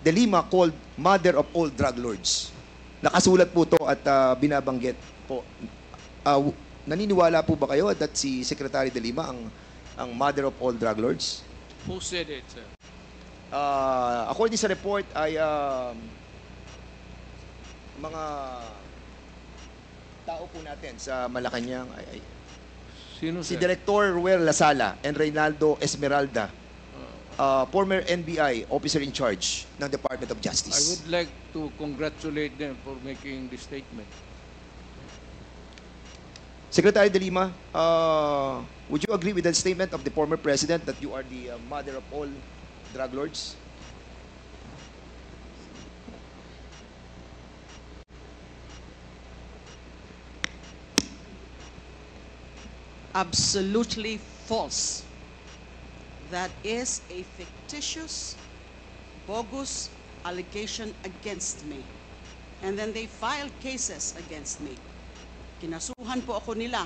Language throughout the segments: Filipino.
de Lima called mother of all drug lords. Nakasulat po to at binabanggit po. Naniniwala po ba kayo that si Secretary de Lima ang mother of all drug lords? Who said it, sir? According sa report ay mga tao po natin sa Malacanang ay Sino, si sir? Director Ruel Lasala and Reynaldo Esmeralda, former NBI officer in charge ng Department of I Justice. would like to congratulate them for making this statement. Secretary de Lima, would you agree with the statement of the former president that you are the mother of all drug lords? Absolutely false. That is a fictitious, bogus allegation against me. And then they filed cases against me. Kinasuhan po ako nila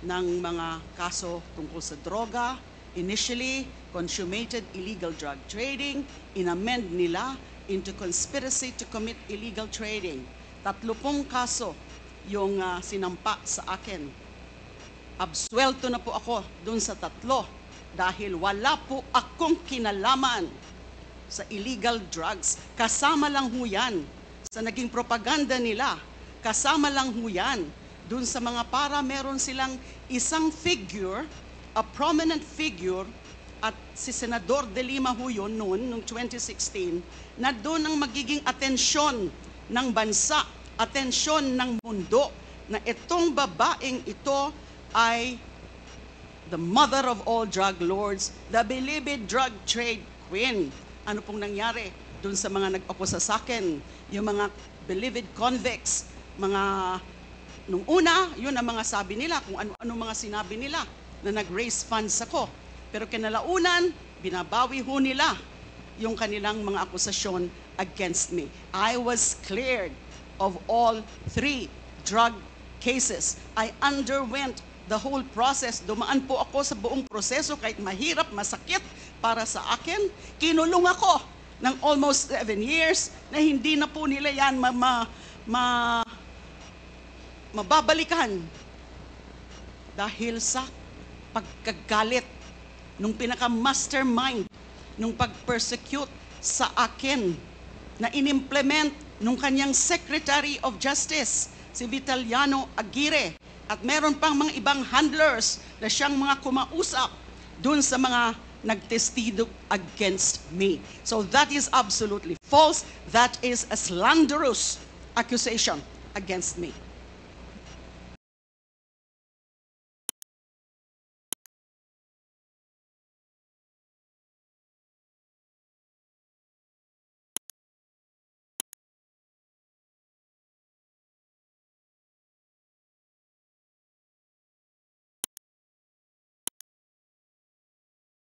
ng mga kaso tungkol sa droga. Initially, consummated illegal drug trading. Inamend nila into conspiracy to commit illegal trading. 30 kaso yung sinampa sa akin. Absuelto na po ako dun sa 3 dahil wala po akong kinalaman sa illegal drugs. Kasama lang ho yan sa naging propaganda nila. Kasama lang ho yan dun sa mga para meron silang isang figure, a prominent figure, at si Senador De Lima ho yun noong 2016, na doon ang magiging atensyon ng bansa, atensyon ng mundo, na itong babaeng ito ay the mother of all drug lords, the beloved drug trade queen. Ano pong nangyari dun sa mga nag-akusa sa akin, yung mga beloved convicts, mga nung una, yun ang mga sabi nila, kung ano-ano mga sinabi nila, na nag-raise funds ako. Pero kinalaunan, binabawi ho nila yung kanilang mga akusasyon against me. I was cleared of all 3 drug cases. I underwent the whole process. Dumaan po ako sa buong proseso kahit mahirap, masakit para sa akin. Kinulong ako ng almost 7 years na hindi na po nila yan mababalikan dahil sa pagkagalit nung pinaka-mastermind nung pag-persecute sa akin na inimplement nung kanyang Secretary of Justice, si Vitaliano Aguirre. At meron pang mga ibang handlers na siyang mga kumausap dun sa mga nagtestigo against me. So that is absolutely false. That is a slanderous accusation against me.